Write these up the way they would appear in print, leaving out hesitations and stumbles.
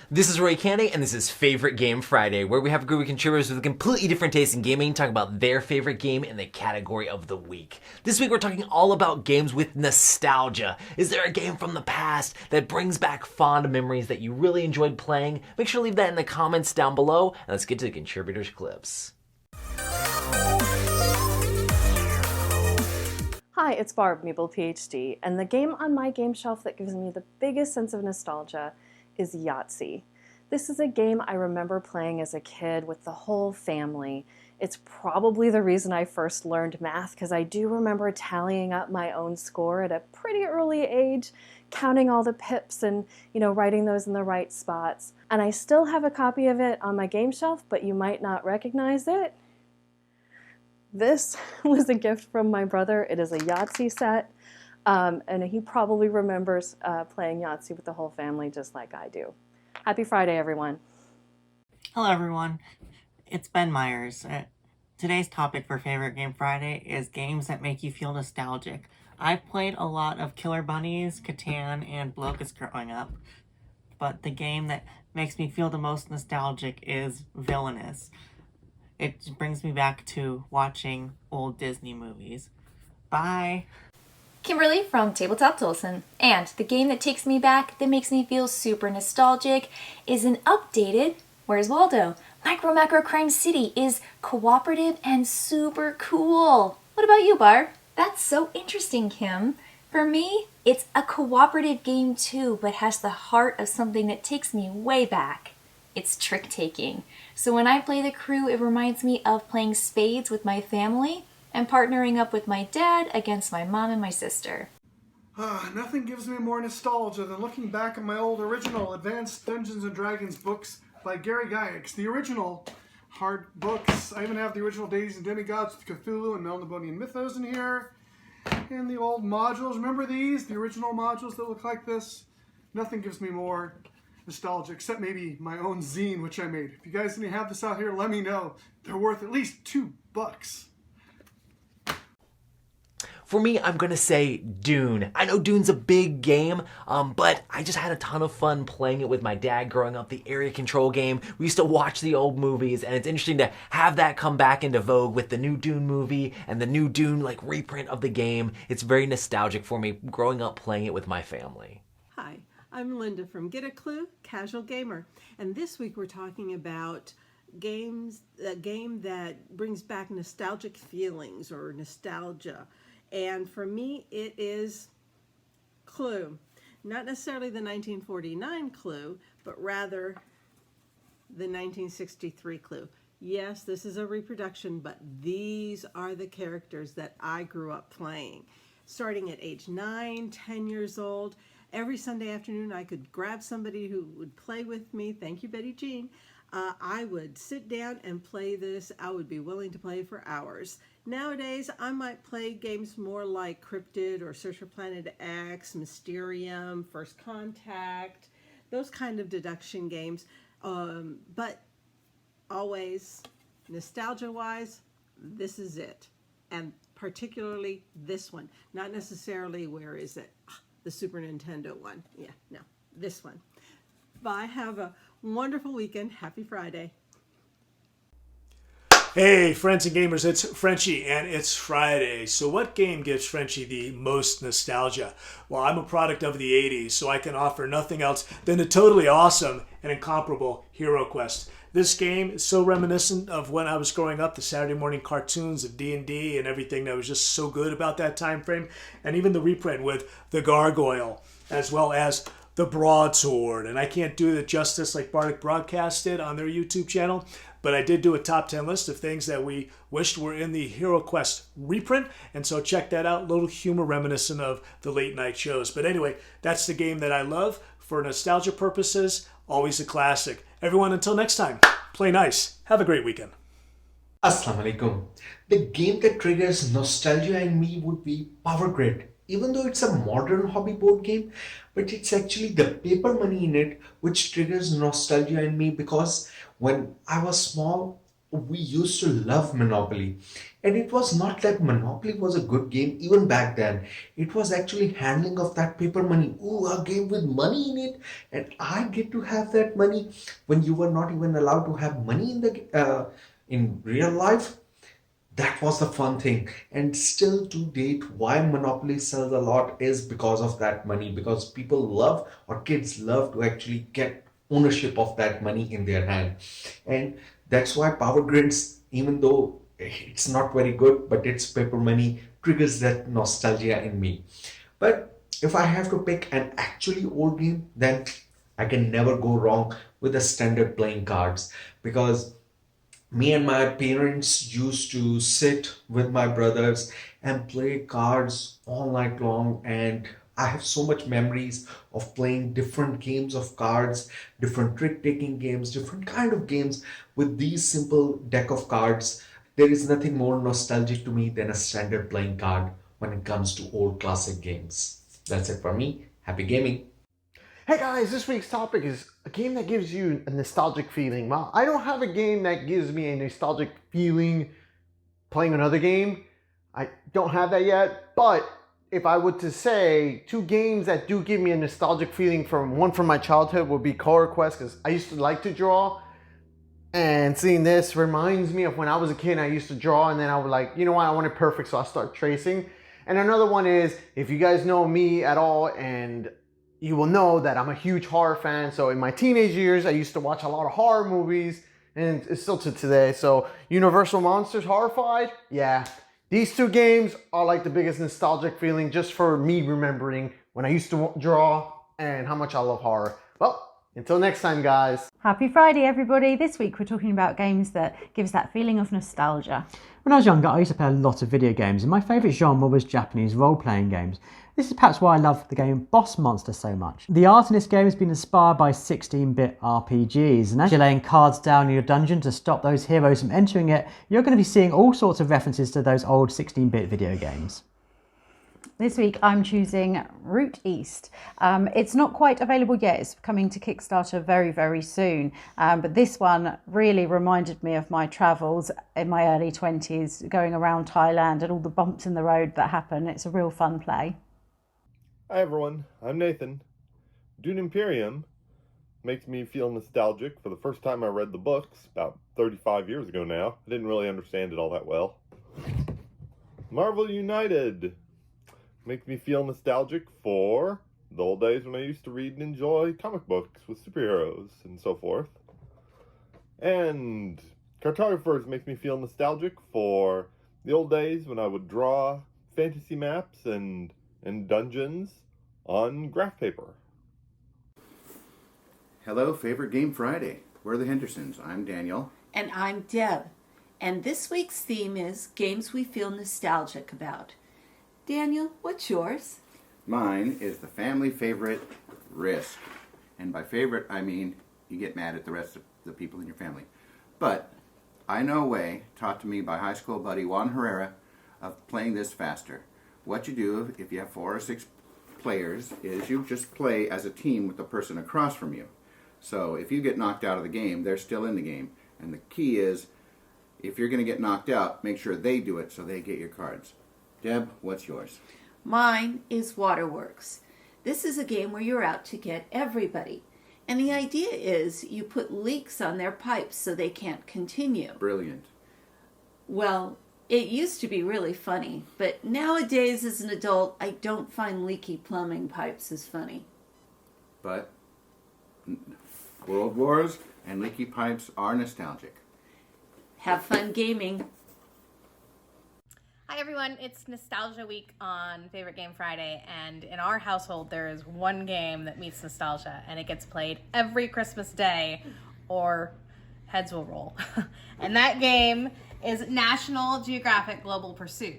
This is Roy Candy, and this is Favorite Game Friday, where we have a group of contributors with a completely different taste in gaming talking about their favorite game in the category of the week. This week we're talking all about games with nostalgia. Is there a game from the past that brings back fond memories that you really enjoyed playing? Make sure to leave that in the comments down below, and let's get to the contributors' clips. Hi, it's Barb, Meeple PhD, and the game on my game shelf that gives me the biggest sense of nostalgia is Yahtzee. This is a game I remember playing as a kid with the whole family. It's probably the reason I first learned math, because I do remember tallying up my own score at a pretty early age, counting all the pips and, writing those in the right spots. And I still have a copy of it on my game shelf, but you might not recognize it. This was a gift from my brother. It is a Yahtzee set, and he probably remembers playing Yahtzee with the whole family just like I do. Happy Friday, everyone. Hello, everyone. It's Ben Myers. Today's topic for Favorite Game Friday is games that make you feel nostalgic. I've played a lot of Killer Bunnies, Catan, and Blocus growing up, but the game that makes me feel the most nostalgic is Villainous. It brings me back to watching old Disney movies. Bye! Kimberly from Tabletop Tolson, and the game that takes me back, that makes me feel super nostalgic, is an updated Where's Waldo? Micro Macro Crime City is cooperative and super cool. What about you, Barb? That's so interesting, Kim. For me, it's a cooperative game too, but has the heart of something that takes me way back. It's trick-taking. So when I play the crew, it reminds me of playing spades with my family and partnering up with my dad against my mom and my sister. Nothing gives me more nostalgia than looking back at my old original Advanced Dungeons & Dragons books by Gary Gygax. The original hard books. I even have the original Deities and Demigods with Cthulhu and Melnibonian Mythos in here. And the old modules. Remember these? The original modules that look like this? Nothing gives me more nostalgia, except maybe my own zine, which I made. If you guys didn't have this out here, let me know. They're worth at least $2. For me, I'm gonna say Dune. I know Dune's a big game, but I just had a ton of fun playing it with my dad growing up, the area control game. We used to watch the old movies, and it's interesting to have that come back into vogue with the new Dune movie and the new Dune reprint of the game. It's very nostalgic for me growing up playing it with my family. Hi, I'm Linda from Get a Clue, Casual Gamer, and this week we're talking about a game that brings back nostalgic feelings or nostalgia. And for me, it is Clue. Not necessarily the 1949 Clue, but rather the 1963 Clue. Yes, this is a reproduction, but these are the characters that I grew up playing. Starting at age 9, 10 years old, every Sunday afternoon I could grab somebody who would play with me. Thank you, Betty Jean. I would sit down and play this. I would be willing to play for hours. Nowadays, I might play games more like Cryptid or Search for Planet X, Mysterium, First Contact, those kind of deduction games. But always, nostalgia-wise, this is it. And particularly this one. Not necessarily, where is it? The Super Nintendo one. Yeah, no, this one. Bye. Have a wonderful weekend. Happy Friday. Hey, friends and gamers, it's Frenchie, and it's Friday. So what game gives Frenchie the most nostalgia? Well, I'm a product of the 80s, so I can offer nothing else than the totally awesome and incomparable HeroQuest. This game is so reminiscent of when I was growing up, the Saturday morning cartoons of D&D and everything that was just so good about that time frame, and even the reprint with the Gargoyle, as well as the Broadsword. And I can't do it justice like Bardic Broadcast did on their YouTube channel, but I did do a top 10 list of things that we wished were in the HeroQuest reprint, and so check that out. A little humor reminiscent of the late night shows. But anyway, that's the game that I love. For nostalgia purposes, always a classic. Everyone, until next time, play nice. Have a great weekend. Assalamu alaikum. The game that triggers nostalgia in me would be Power Grid. Even though it's a modern hobby board game, but it's actually the paper money in it which triggers nostalgia in me, because when I was small, we used to love Monopoly. And it was not that Monopoly was a good game even back then. It was actually handling of that paper money. Ooh, a game with money in it. And I get to have that money when you were not even allowed to have money in real life. That was the fun thing. And still to date, why Monopoly sells a lot is because of that money. Because people love, or kids love, to actually get ownership of that money in their hand. And that's why Power Grids, even though it's not very good, but it's paper money, triggers that nostalgia in me. But if I have to pick an actually old game, then I can never go wrong with the standard playing cards, because me and my parents used to sit with my brothers and play cards all night long, and I have so much memories of playing different games of cards, different trick taking games, different kind of games with these simple deck of cards. There is nothing more nostalgic to me than a standard playing card when it comes to old classic games. That's it for me. Happy gaming. Hey guys, this week's topic is a game that gives you a nostalgic feeling. Well, I don't have a game that gives me a nostalgic feeling playing another game. I don't have that yet, but if I were to say two games that do give me a nostalgic feeling, from my childhood would be HeroQuest, because I used to like to draw, and seeing this reminds me of when I was a kid and I used to draw, and then I would like, you know what, I want it perfect, so I start tracing. And another one is, if you guys know me at all, and you will know that I'm a huge horror fan. So in my teenage years, I used to watch a lot of horror movies, and it's still to today. So Universal Monsters, Horrified, yeah. These two games are like the biggest nostalgic feeling just for me remembering when I used to draw and how much I love horror. Well, until next time, guys. Happy Friday, everybody. This week we're talking about games that give us that feeling of nostalgia. When I was younger, I used to play a lot of video games, and my favourite genre was Japanese role-playing games. This is perhaps why I love the game Boss Monster so much. The art in this game has been inspired by 16-bit RPGs, and as you're laying cards down in your dungeon to stop those heroes from entering it, you're going to be seeing all sorts of references to those old 16-bit video games. This week I'm choosing Route East. It's not quite available yet, it's coming to Kickstarter very, very soon. But this one really reminded me of my travels in my early 20s, going around Thailand and all the bumps in the road that happen. It's a real fun play. Hi everyone, I'm Nathan. Dune Imperium makes me feel nostalgic. For the first time I read the books, about 35 years ago now. I didn't really understand it all that well. Marvel United makes me feel nostalgic for the old days when I used to read and enjoy comic books with superheroes and so forth. And Cartographers makes me feel nostalgic for the old days when I would draw fantasy maps and dungeons on graph paper. Hello, Favorite Game Friday. We're the Hendersons. I'm Daniel. And I'm Deb. And this week's theme is games we feel nostalgic about. Daniel, what's yours? Mine is the family favorite, Risk. And by favorite, I mean you get mad at the rest of the people in your family. But I know a way, taught to me by high school buddy Juan Herrera, of playing this faster. What you do if you have 4 or 6 players is you just play as a team with the person across from you. So if you get knocked out of the game, they're still in the game. And the key is, if you're going to get knocked out, make sure they do it so they get your cards. Deb, what's yours? Mine is Waterworks. This is a game where you're out to get everybody. And the idea is you put leaks on their pipes so they can't continue. Brilliant. Well, it used to be really funny, but nowadays as an adult, I don't find leaky plumbing pipes as funny. But World Wars and leaky pipes are nostalgic. Have fun gaming. Hi everyone, it's Nostalgia Week on Favorite Game Friday, and in our household there is one game that meets nostalgia, and it gets played every Christmas day, or heads will roll. And that game is National Geographic Global Pursuit.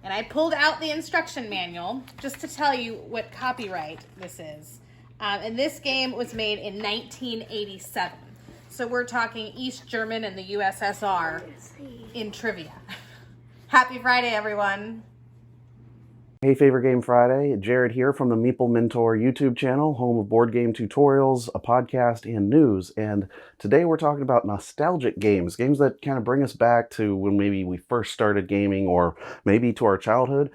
And I pulled out the instruction manual just to tell you what copyright this is. And this game was made in 1987. So we're talking East German and the USSR in trivia. Happy Friday, everyone. Hey, Favorite Game Friday. Jared here from the Meeple Mentor YouTube channel, home of board game tutorials, a podcast, and news. And today we're talking about nostalgic games, games that kind of bring us back to when maybe we first started gaming or maybe to our childhood.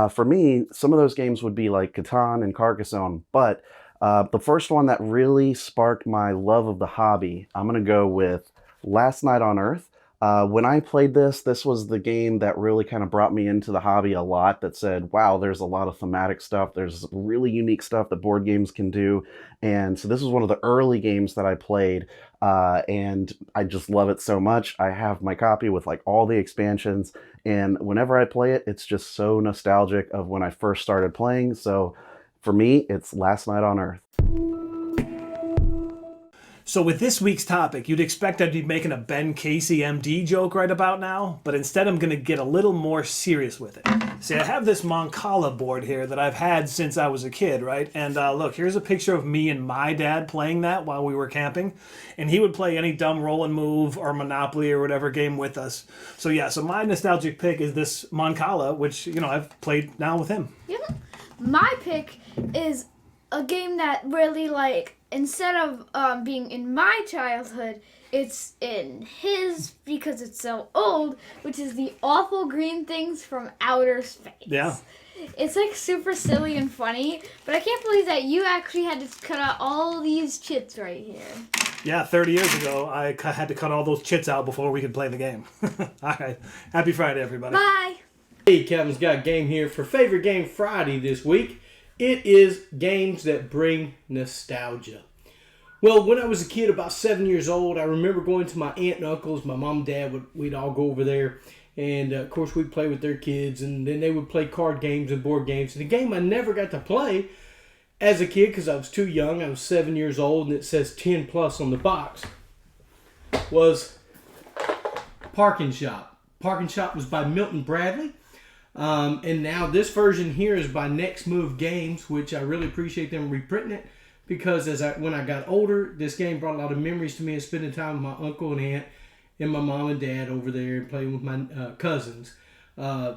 For me, some of those games would be like Catan and Carcassonne, but the first one that really sparked my love of the hobby, I'm going to go with Last Night on Earth. When I played this was the game that really kind of brought me into the hobby a lot, that said, wow, there's a lot of thematic stuff. There's really unique stuff that board games can do. And so this was one of the early games that I played, and I just love it so much. I have my copy with like all the expansions, and whenever I play it, it's just so nostalgic of when I first started playing. So for me, it's Last Night on Earth. So with this week's topic, you'd expect I'd be making a Ben Casey MD joke right about now, but instead I'm going to get a little more serious with it. See, I have this Mancala board here that I've had since I was a kid, right? And look, here's a picture of me and my dad playing that while we were camping, and he would play any dumb roll and move or Monopoly or whatever game with us. So yeah, so my nostalgic pick is this Mancala, which, you know, I've played now with him. Yeah. My pick is a game that really, like, instead of being in my childhood, it's in his because it's so old, which is the Awful Green Things from Outer Space. Yeah. It's like super silly and funny, but I can't believe that you actually had to cut out all these chits right here. Yeah, 30 years ago, I had to cut all those chits out before we could play the game. All right. Happy Friday, everybody. Bye. Hey, Kevin's got a game here for Favorite Game Friday this week. It is games that bring nostalgia. Well, when I was a kid, about 7 years old, I remember going to my aunt and uncles. My mom and dad, we'd all go over there. And, of course, we'd play with their kids. And then they would play card games and board games. And the game I never got to play as a kid because I was too young. I was 7 years old, and it says 10 plus on the box, was Parking Shop. Parking Shop was by Milton Bradley. And now this version here is by Next Move Games, which I really appreciate them reprinting it, because when I got older, this game brought a lot of memories to me of spending time with my uncle and aunt and my mom and dad over there and playing with my cousins.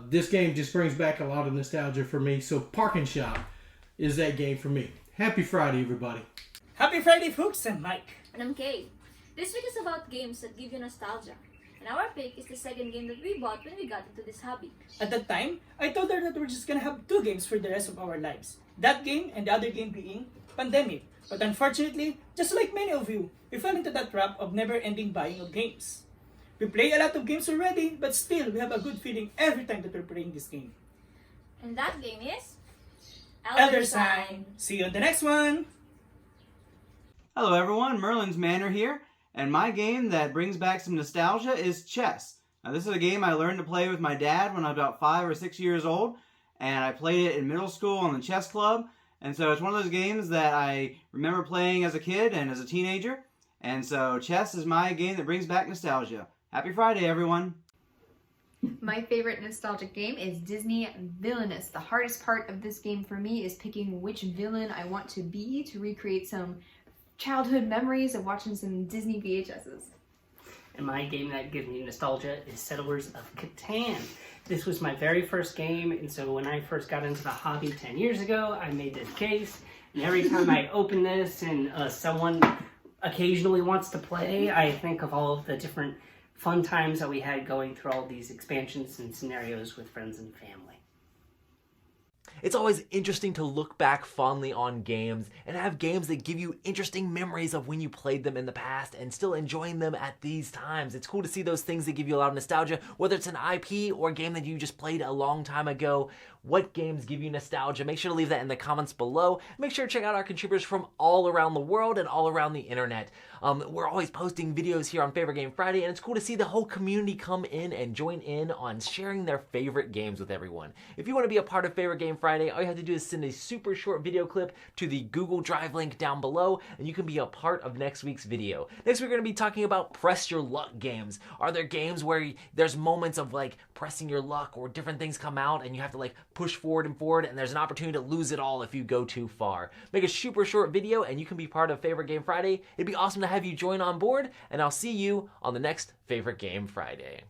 This game just brings back a lot of nostalgia for me, so Parking Shop is that game for me. Happy Friday, everybody. Happy Friday, folks. I'm Mike. And I'm Kate. This week is about games that give you nostalgia. And our pick is the second game that we bought when we got into this hobby. At that time, I told her that we're just gonna have two games for the rest of our lives. That game and the other game being Pandemic. But unfortunately, just like many of you, we fell into that trap of never-ending buying of games. We play a lot of games already, but still we have a good feeling every time that we're playing this game. And that game is Elder Sign. See you on the next one! Hello everyone, Merlin's Manor here. And my game that brings back some nostalgia is chess. Now this is a game I learned to play with my dad when I was about 5 or 6 years old. And I played it in middle school on the chess club. And so it's one of those games that I remember playing as a kid and as a teenager. And so chess is my game that brings back nostalgia. Happy Friday, everyone. My favorite nostalgic game is Disney Villainous. The hardest part of this game for me is picking which villain I want to be to recreate some childhood memories of watching some Disney VHSs. And my game that gives me nostalgia is Settlers of Catan. This was my very first game, and so when I first got into the hobby 10 years ago, I made this case, and every time I open this and someone occasionally wants to play, I think of all of the different fun times that we had going through all these expansions and scenarios with friends and family. It's always interesting to look back fondly on games and have games that give you interesting memories of when you played them in the past and still enjoying them at these times. It's cool to see those things that give you a lot of nostalgia, whether it's an IP or a game that you just played a long time ago. What games give you nostalgia? Make sure to leave that in the comments below. Make sure to check out our contributors from all around the world and all around the internet. We're always posting videos here on Favorite Game Friday, and it's cool to see the whole community come in and join in on sharing their favorite games with everyone. If you want to be a part of Favorite Game Friday, all you have to do is send a super short video clip to the Google Drive link down below, and you can be a part of next week's video. Next, we're going to be talking about press your luck games. Are there games where there's moments of like pressing your luck or different things come out and you have to like push forward and there's an opportunity to lose it all if you go too far? Make a super short video and you can be part of Favorite Game Friday. It'd be awesome to have you join on board, and I'll see you on the next Favorite Game Friday.